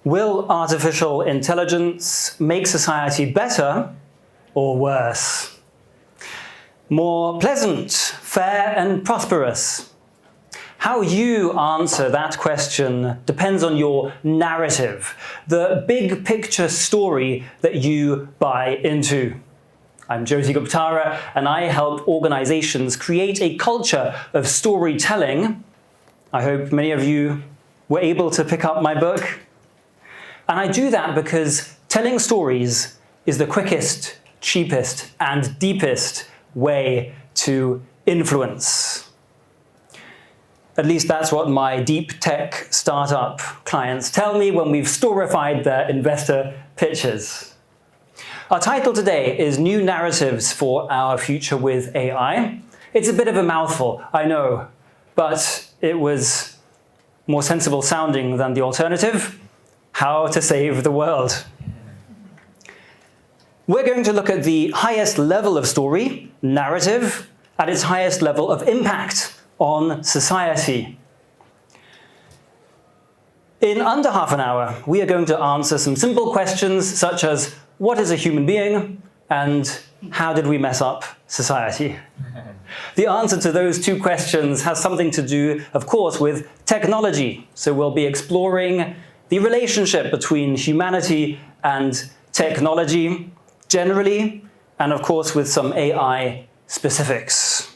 Will artificial intelligence make society better or worse? More pleasant, fair, and prosperous? How you answer that question depends on your narrative, the big picture story that you buy into. I'm Jyoti Guptara, and I help organizations create a culture of storytelling. I hope many of you were able to pick up my book. And I do that because telling stories is the quickest, cheapest, and deepest way to influence. At least that's what my deep tech startup clients tell me when we've storified their investor pitches. Our title today is New Narratives for Our Future with AI. It's a bit of a mouthful, I know, but it was more sensible sounding than the alternative. How to save the world. We're going to look at the highest level of story, narrative, at its highest level of impact on society. In under half an hour, we are going to answer some simple questions such as, what is a human being? And how did we mess up society? The answer to those two questions has something to do, of course, with technology. So we'll be exploring the relationship between humanity and technology generally, and of course with some AI specifics.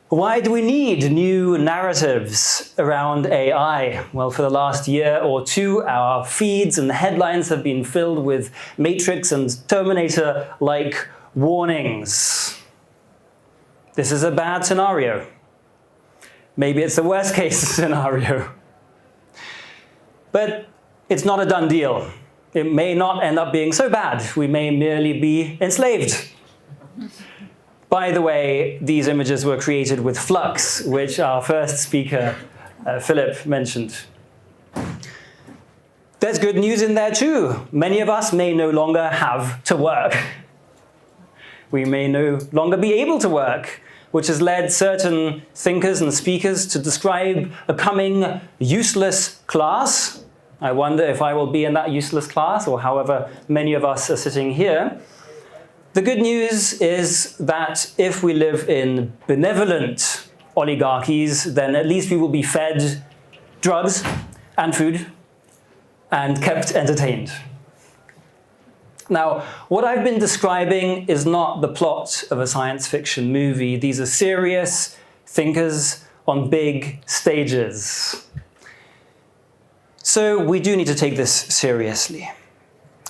Why do we need new narratives around AI? Well, for the last year or two, our feeds and headlines have been filled with Matrix and Terminator-like warnings. This is a bad scenario. Maybe it's the worst case scenario. But it's not a done deal. It may not end up being so bad. We may merely be enslaved. By the way, these images were created with Flux, which our first speaker, Philip, mentioned. There's good news in there too. Many of us may no longer have to work. We may no longer be able to work, which has led certain thinkers and speakers to describe a coming useless class. I wonder if I will be in that useless class, or however many of us are sitting here. The good news is that if we live in benevolent oligarchies, then at least we will be fed drugs and food and kept entertained. Now, what I've been describing is not the plot of a science fiction movie. These are serious thinkers on big stages. So we do need to take this seriously.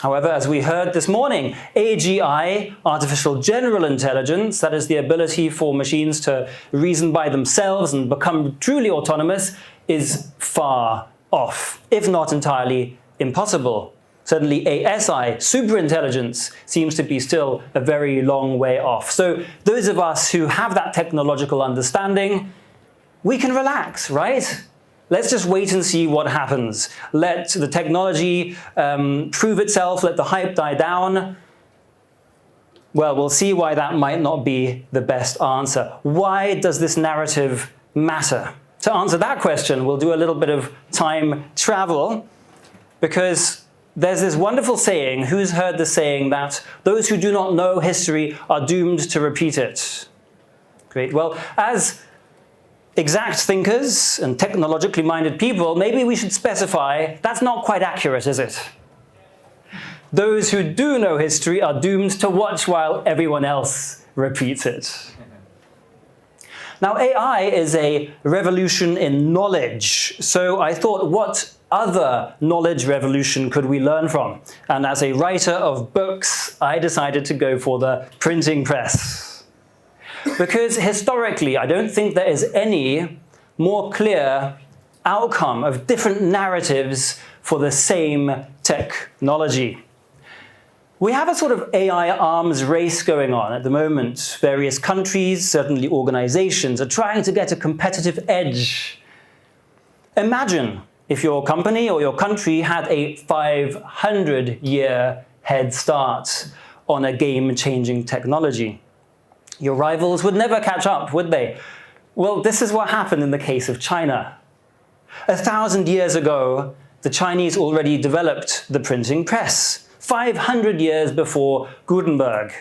However, as we heard this morning, AGI, artificial general intelligence, that is the ability for machines to reason by themselves and become truly autonomous, is far off, if not entirely impossible. Certainly ASI, superintelligence, seems to be still a very long way off. So those of us who have that technological understanding, we can relax, right? Let's just wait and see what happens. Let the technology prove itself, let the hype die down. Well, we'll see why that might not be the best answer. Why does this narrative matter? To answer that question, we'll do a little bit of time travel, because there's this wonderful saying, who's heard the saying that those who do not know history are doomed to repeat it? Great. Well, as exact thinkers and technologically minded people, maybe we should specify that's not quite accurate, is it? Those who do know history are doomed to watch while everyone else repeats it. Now, AI is a revolution in knowledge, so I thought, what other knowledge revolution could we learn from? And as a writer of books, I decided to go for the printing press. Because historically, I don't think there is any more clear outcome of different narratives for the same technology. We have a sort of AI arms race going on at the moment. Various countries, certainly organizations, are trying to get a competitive edge. Imagine if your company or your country had a 500-year head start on a game-changing technology. Your rivals would never catch up, would they? Well, this is what happened in the case of China. 1,000 years ago, the Chinese already developed the printing press 500 years before Gutenberg.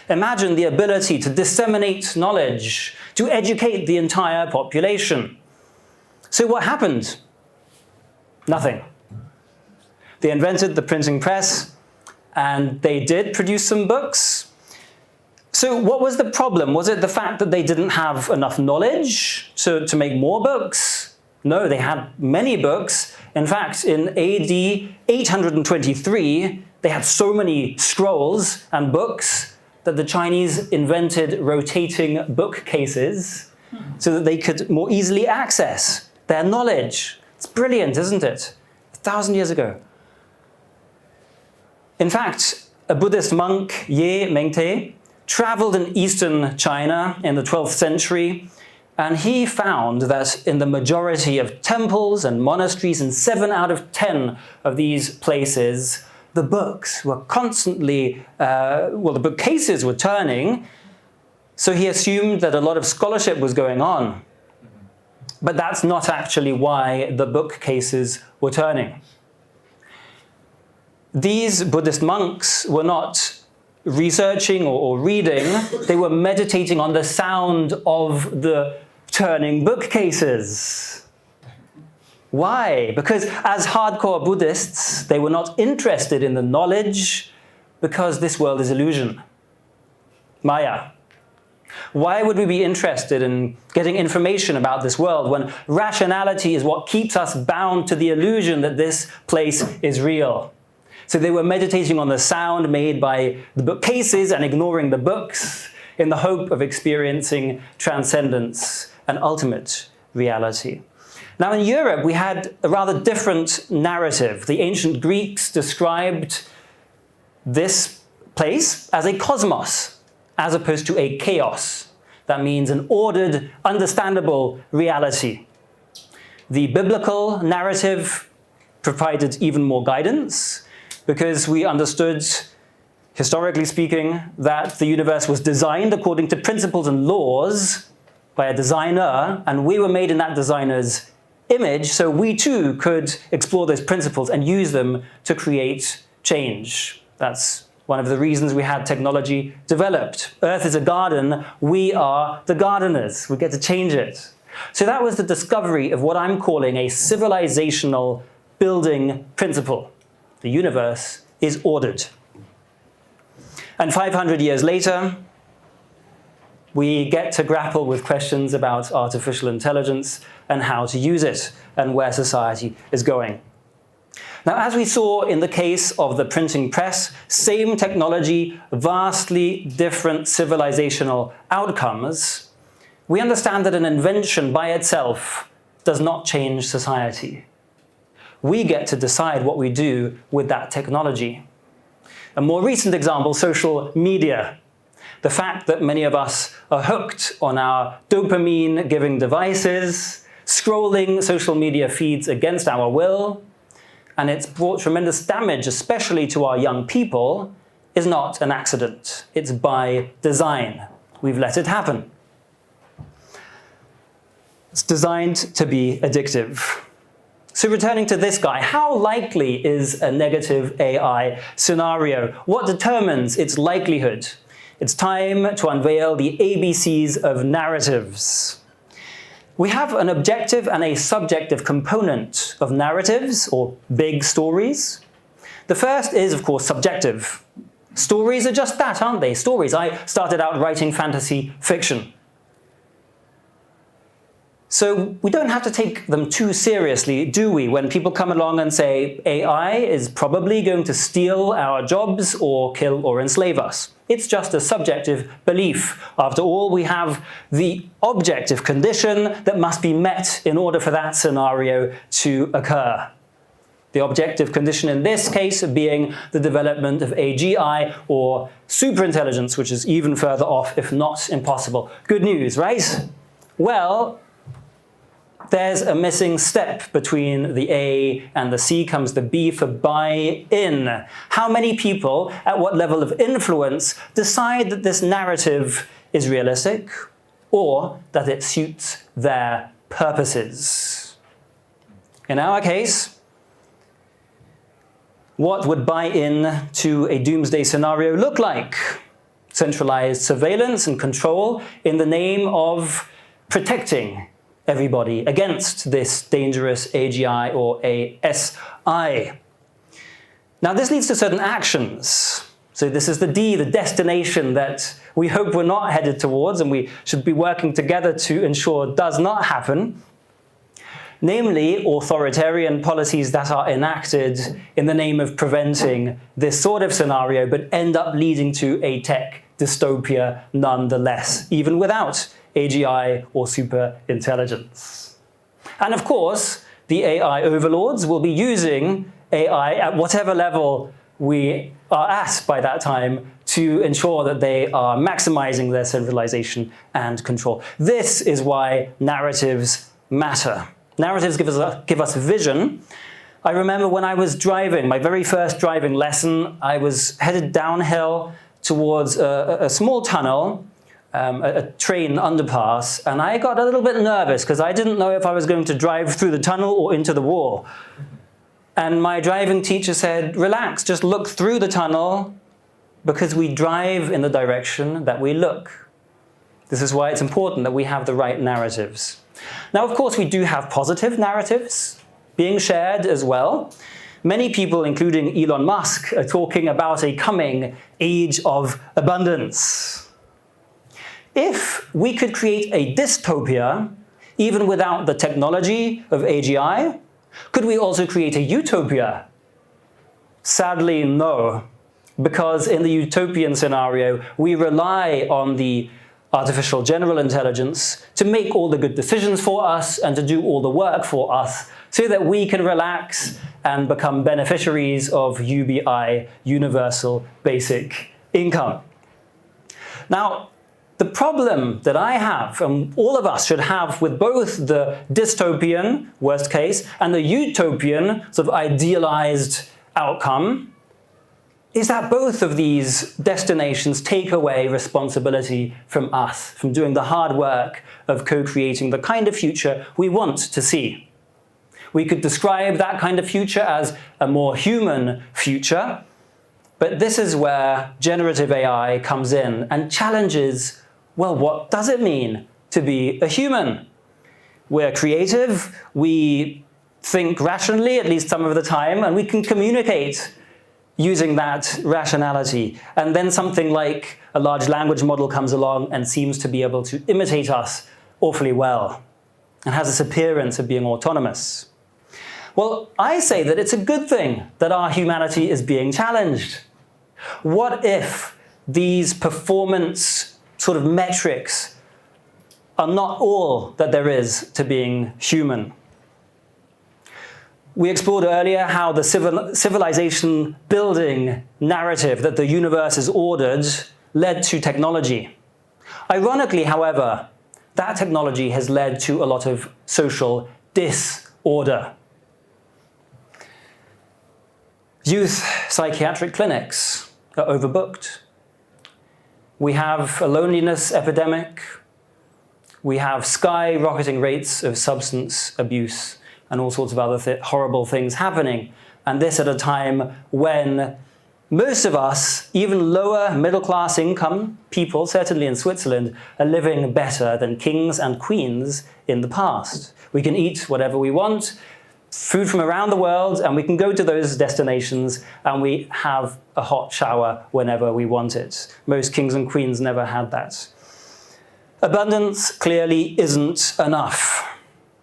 Imagine the ability to disseminate knowledge, to educate the entire population. So what happened? Nothing. They invented the printing press, and they did produce some books. So what was the problem? Was it the fact that they didn't have enough knowledge to make more books? No, they had many books. In fact, in AD 823, they had so many scrolls and books that the Chinese invented rotating bookcases so that they could more easily access their knowledge. It's brilliant, isn't it? 1,000 years ago. In fact, a Buddhist monk, Ye Mengte, traveled in eastern China in the 12th century, and he found that in the majority of temples and monasteries, in 7 out of 10 of these places, the books were constantly, the bookcases were turning, so he assumed that a lot of scholarship was going on. But that's not actually why the bookcases were turning. These Buddhist monks were not researching or reading, they were meditating on the sound of the turning bookcases. Why? Because as hardcore Buddhists, they were not interested in the knowledge because this world is illusion. Maya. Why would we be interested in getting information about this world when rationality is what keeps us bound to the illusion that this place is real? So they were meditating on the sound made by the bookcases and ignoring the books in the hope of experiencing transcendence and ultimate reality. Now in Europe, we had a rather different narrative. The ancient Greeks described this place as a cosmos, as opposed to a chaos. That means an ordered, understandable reality. The biblical narrative provided even more guidance, because we understood, historically speaking, that the universe was designed according to principles and laws by a designer, and we were made in that designer's image, so we too could explore those principles and use them to create change. That's one of the reasons we had technology developed. Earth is a garden, we are the gardeners. We get to change it. So that was the discovery of what I'm calling a civilizational building principle. The universe is ordered. And 500 years later, we get to grapple with questions about artificial intelligence and how to use it and where society is going. Now, as we saw in the case of the printing press, same technology, vastly different civilizational outcomes, we understand that an invention by itself does not change society. We get to decide what we do with that technology. A more recent example, social media. The fact that many of us are hooked on our dopamine-giving devices, scrolling social media feeds against our will, and it's brought tremendous damage, especially to our young people, is not an accident. It's by design. We've let it happen. It's designed to be addictive. So returning to this guy, how likely is a negative AI scenario? What determines its likelihood? It's time to unveil the ABCs of narratives. We have an objective and a subjective component of narratives, or big stories. The first is, of course, subjective. Stories are just that, aren't they? Stories. I started out writing fantasy fiction. So we don't have to take them too seriously, do we? When people come along and say, AI is probably going to steal our jobs or kill or enslave us. It's just a subjective belief. After all, we have the objective condition that must be met in order for that scenario to occur. The objective condition in this case being the development of AGI, or superintelligence, which is even further off, if not impossible. Good news, right? Well, there's a missing step. Between the A and the C comes the B for buy-in. How many people, at what level of influence, decide that this narrative is realistic or that it suits their purposes? In our case, what would buy-in to a doomsday scenario look like? Centralized surveillance and control in the name of protecting everybody against this dangerous AGI or ASI. Now this leads to certain actions. So this is the D, the destination that we hope we're not headed towards and we should be working together to ensure does not happen. Namely, authoritarian policies that are enacted in the name of preventing this sort of scenario, but end up leading to a tech dystopia nonetheless, even without AGI or super intelligence. And of course, the AI overlords will be using AI at whatever level we are at by that time to ensure that they are maximizing their centralization and control. This is why narratives matter. Narratives give us vision. I remember when I was driving, my very first driving lesson, I was headed downhill towards a small tunnel, a train underpass, and I got a little bit nervous because I didn't know if I was going to drive through the tunnel or into the wall. And my driving teacher said, relax, just look through the tunnel because we drive in the direction that we look. This is why it's important that we have the right narratives. Now, of course, we do have positive narratives being shared as well. Many people, including Elon Musk, are talking about a coming age of abundance. If we could create a dystopia, even without the technology of AGI, could we also create a utopia? Sadly, no, because in the utopian scenario, we rely on the artificial general intelligence to make all the good decisions for us and to do all the work for us so that we can relax and become beneficiaries of UBI, Universal Basic Income. Now, the problem that I have, and all of us should have with both the dystopian, worst case, and the utopian, sort of idealized outcome, is that both of these destinations take away responsibility from us, from doing the hard work of co-creating the kind of future we want to see. We could describe that kind of future as a more human future, but this is where generative AI comes in and challenges, well, what does it mean to be a human? We're creative, we think rationally, at least some of the time, and we can communicate using that rationality. And then something like a large language model comes along and seems to be able to imitate us awfully well and has this appearance of being autonomous. Well, I say that it's a good thing that our humanity is being challenged. What if these performance sort of metrics are not all that there is to being human? We explored earlier how the civilization building narrative that the universe is ordered led to technology. Ironically, however, that technology has led to a lot of social disorder. Youth psychiatric clinics are overbooked. We have a loneliness epidemic. We have skyrocketing rates of substance abuse and all sorts of other horrible things happening. And this at a time when most of us, even lower middle-class income people, certainly in Switzerland, are living better than kings and queens in the past. We can eat whatever we want, food from around the world, and we can go to those destinations and we have a hot shower whenever we want it. Most kings and queens never had that. Abundance clearly isn't enough.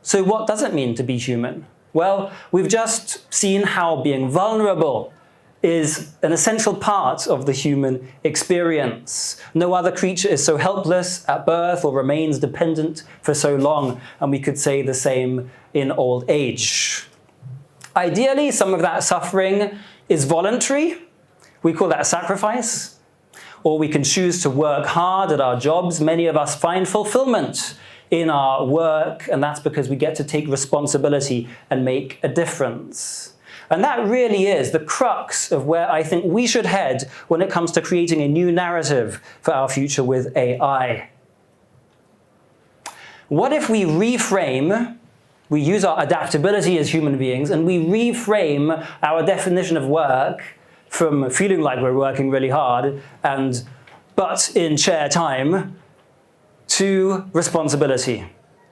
So what does it mean to be human? Well, we've just seen how being vulnerable is an essential part of the human experience. No other creature is so helpless at birth or remains dependent for so long, and we could say the same in old age. Ideally, some of that suffering is voluntary. We call that a sacrifice. Or we can choose to work hard at our jobs. Many of us find fulfillment in our work, and that's because we get to take responsibility and make a difference. And that really is the crux of where I think we should head when it comes to creating a new narrative for our future with AI. What if we reframe We use our adaptability as human beings, and we reframe our definition of work from feeling like we're working really hard but in chair time to responsibility.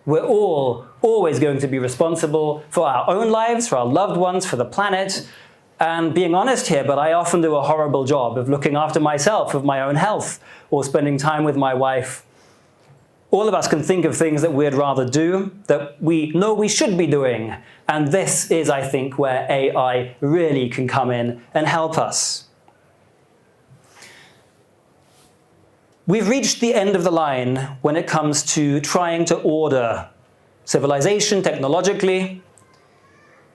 We're all always going to be responsible for our own lives, for our loved ones, for the planet. And being honest here, but I often do a horrible job of looking after myself, of my own health, or spending time with my wife. All of us can think of things that we'd rather do, that we know we should be doing. And this is, I think, where AI really can come in and help us. We've reached the end of the line when it comes to trying to order civilization technologically.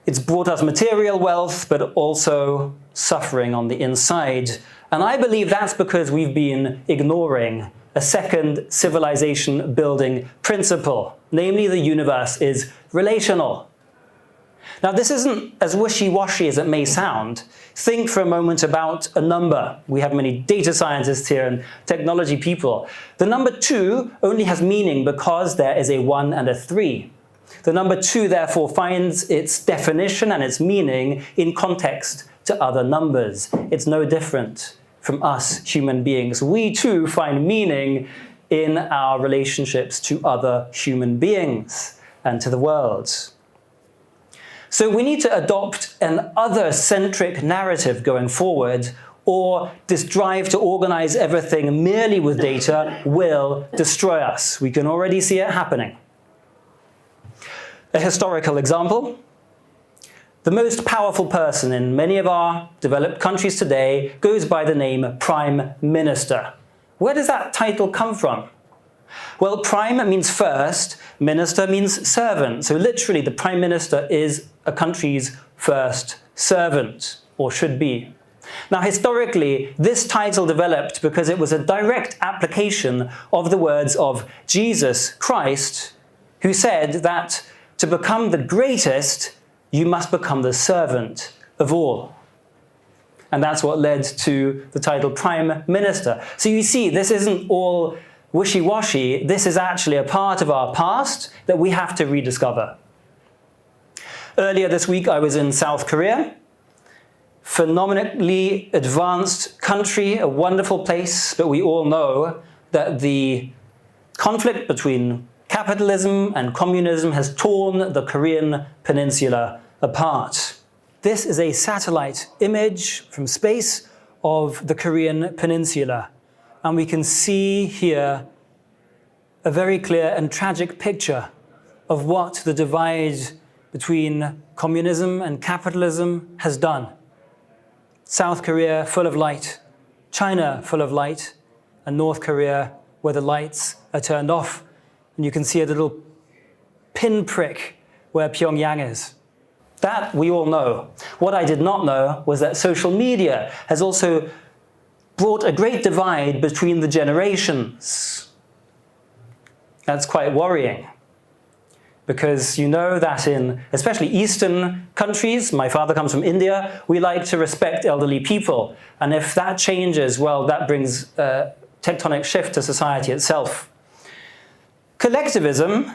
It's brought us material wealth, but also suffering on the inside. And I believe that's because we've been ignoring a second civilization building principle, namely the universe is relational. Now, this isn't as wishy-washy as it may sound. Think for a moment about a number. We have many data scientists here and technology people. The number 2 only has meaning because there is a 1 and a 3. The number 2, therefore, finds its definition and its meaning in context to other numbers. It's no different from us human beings. We too find meaning in our relationships to other human beings and to the world. So we need to adopt an other-centric narrative going forward, or this drive to organize everything merely with data will destroy us. We can already see it happening. A historical example. The most powerful person in many of our developed countries today goes by the name Prime Minister. Where does that title come from? Well, prime means first, minister means servant. So literally, the Prime Minister is a country's first servant, or should be. Now, historically, this title developed because it was a direct application of the words of Jesus Christ, who said that to become the greatest, you must become the servant of all. And that's what led to the title Prime Minister. So you see, this isn't all wishy-washy. This is actually a part of our past that we have to rediscover. Earlier this week, I was in South Korea. Phenomenally advanced country, a wonderful place, but we all know that the conflict between capitalism and communism has torn the Korean peninsula apart. This is a satellite image from space of the Korean peninsula. And we can see here a very clear and tragic picture of what the divide between communism and capitalism has done. South Korea full of light, China full of light, and North Korea where the lights are turned off. And you can see a little pinprick where Pyongyang is. That we all know. What I did not know was that social media has also brought a great divide between the generations. That's quite worrying. Because you know that in especially Eastern countries, my father comes from India, we like to respect elderly people. And if that changes, well, that brings a tectonic shift to society itself. Collectivism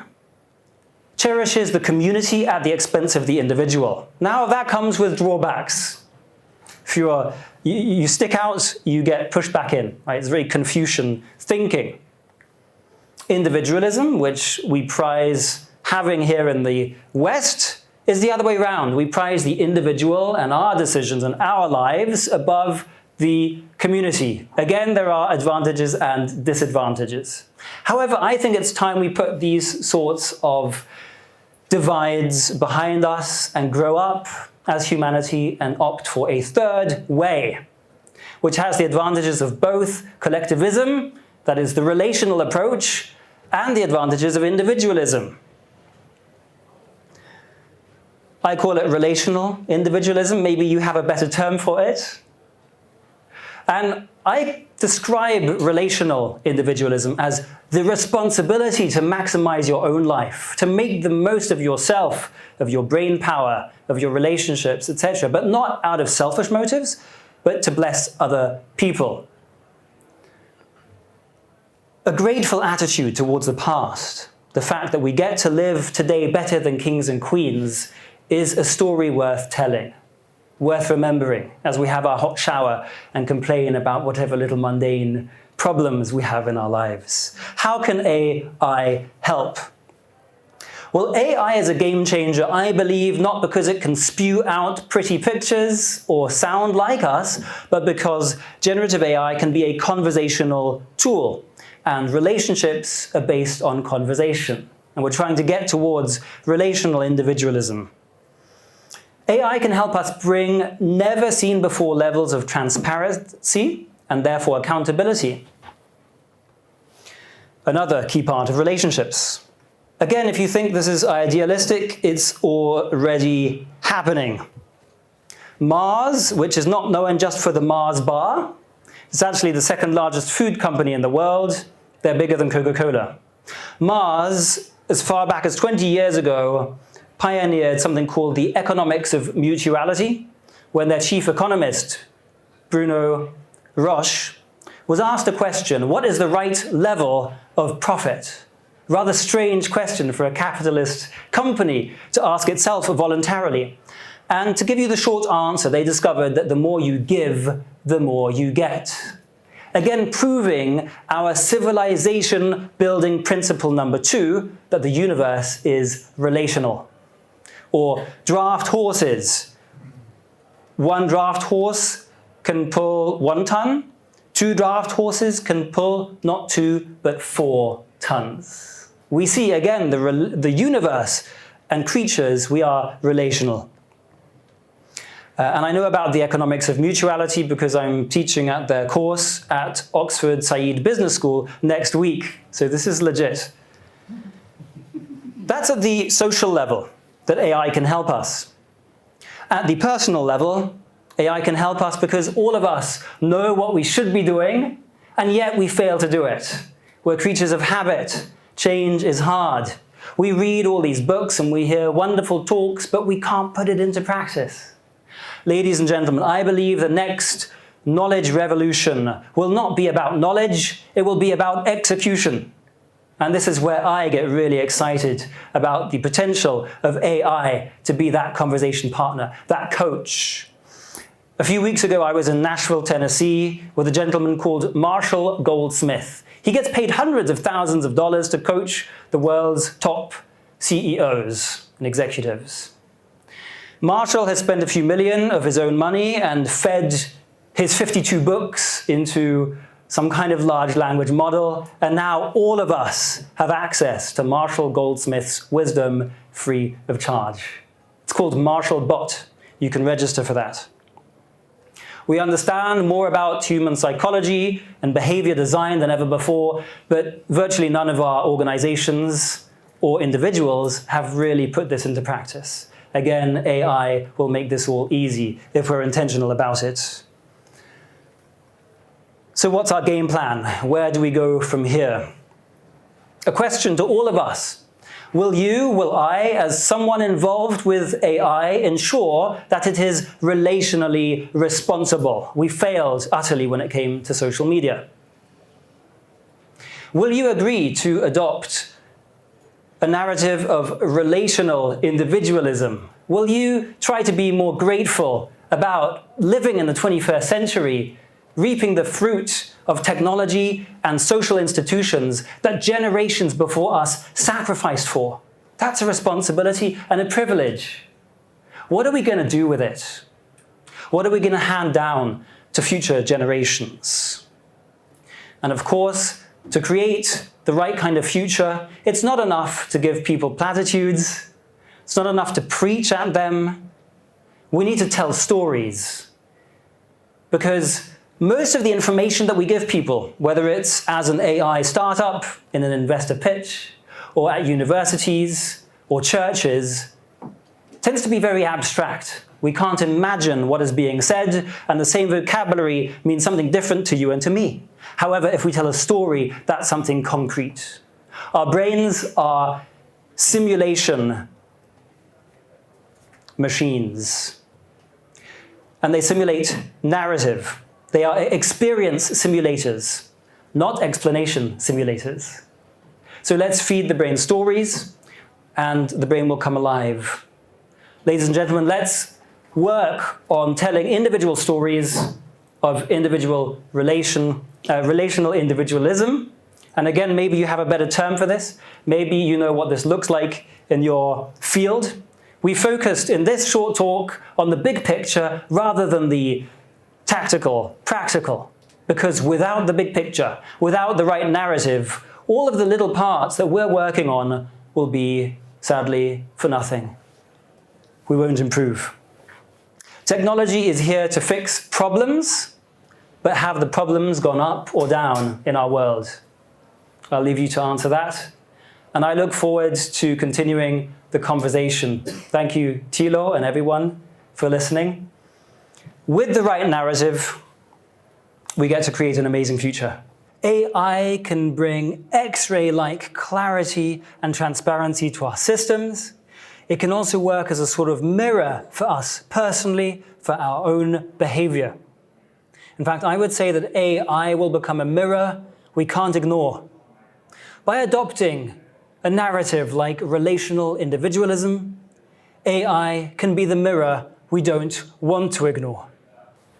cherishes the community at the expense of the individual. Now that comes with drawbacks. If you stick out, you get pushed back in. Right? It's very Confucian thinking. Individualism, which we prize having here in the West, is the other way around. We prize the individual and our decisions and our lives above the community. Again, there are advantages and disadvantages. However, I think it's time we put these sorts of divides behind us and grow up as humanity and opt for a third way, which has the advantages of both collectivism, that is the relational approach, and the advantages of individualism. I call it relational individualism. Maybe you have a better term for it. And I describe relational individualism as the responsibility to maximize your own life, to make the most of yourself, of your brain power, of your relationships, etc., but not out of selfish motives, but to bless other people. A grateful attitude towards the past, the fact that we get to live today better than kings and queens is a story worth telling, worth remembering as we have our hot shower and complain about whatever little mundane problems we have in our lives. How can AI help? Well, AI is a game changer, I believe, not because it can spew out pretty pictures or sound like us, but because generative AI can be a conversational tool, and relationships are based on conversation. And we're trying to get towards relational individualism. AI can help us bring never-seen-before levels of transparency and therefore accountability. Another key part of relationships. Again, if you think this is idealistic, it's already happening. Mars, which is not known just for the Mars bar, it's actually the second largest food company in the world. They're bigger than Coca-Cola. Mars, as far back as 20 years ago, pioneered something called the economics of mutuality, when their chief economist, Bruno Roche, was asked a question: what is the right level of profit? Rather strange question for a capitalist company to ask itself voluntarily. And to give you the short answer, they discovered that the more you give, the more you get. Again, proving our civilization building principle number 2, that the universe is relational. Or draft horses. One draft horse can pull 1 ton. 2 draft horses can pull not 2, but 4 tons. We see, again, the universe and creatures, we are relational. And I know about the economics of mutuality because I'm teaching at their course at Oxford Said Business School next week. So this is legit. That's at the social level that AI can help us. At the personal level, AI can help us because all of us know what we should be doing, and yet we fail to do it. We're creatures of habit. Change is hard. We read all these books and we hear wonderful talks, but we can't put it into practice. Ladies and gentlemen, I believe the next knowledge revolution will not be about knowledge, it will be about execution. And this is where I get really excited about the potential of AI to be that conversation partner, that coach. A few weeks ago, I was in Nashville, Tennessee, with a gentleman called Marshall Goldsmith. He gets paid hundreds of thousands of dollars to coach the world's top CEOs and executives. Marshall has spent a few million of his own money and fed his 52 books into some kind of large language model, and now all of us have access to Marshall Goldsmith's wisdom free of charge. It's called Marshall Bot. You can register for that. We understand more about human psychology and behavior design than ever before, but virtually none of our organizations or individuals have really put this into practice. Again, AI will make this all easy if we're intentional about it. So what's our game plan? Where do we go from here? A question to all of us. Will I, as someone involved with AI, ensure that it is relationally responsible? We failed utterly when it came to social media. Will you agree to adopt a narrative of relational individualism? Will you try to be more grateful about living in the 21st century, reaping the fruit of technology and social institutions that generations before us sacrificed for? That's a responsibility and a privilege. What are we going to do with it? What are we going to hand down to future generations? And of course, to create the right kind of future, it's not enough to give people platitudes. It's not enough to preach at them. We need to tell stories. Because most of the information that we give people, whether it's as an AI startup, in an investor pitch, or at universities or churches, tends to be very abstract. We can't imagine what is being said, and the same vocabulary means something different to you and to me. However, if we tell a story, that's something concrete. Our brains are simulation machines, and they simulate narrative. They are experience simulators, not explanation simulators. So let's feed the brain stories, and the brain will come alive. Ladies and gentlemen, let's work on telling individual stories of individual relational individualism. And again, maybe you have a better term for this. Maybe you know what this looks like in your field. We focused in this short talk on the big picture rather than the tactical, practical. Because without the big picture, without the right narrative, all of the little parts that we're working on will be, sadly, for nothing. We won't improve. Technology is here to fix problems, but have the problems gone up or down in our world? I'll leave you to answer that. And I look forward to continuing the conversation. Thank you, Thilo and everyone, for listening. With the right narrative, we get to create an amazing future. AI can bring X-ray-like clarity and transparency to our systems. It can also work as a sort of mirror for us personally, for our own behavior. In fact, I would say that AI will become a mirror we can't ignore. By adopting a narrative like relational individualism, AI can be the mirror we don't want to ignore.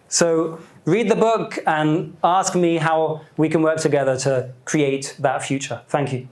So read the book and ask me how we can work together to create that future. Thank you.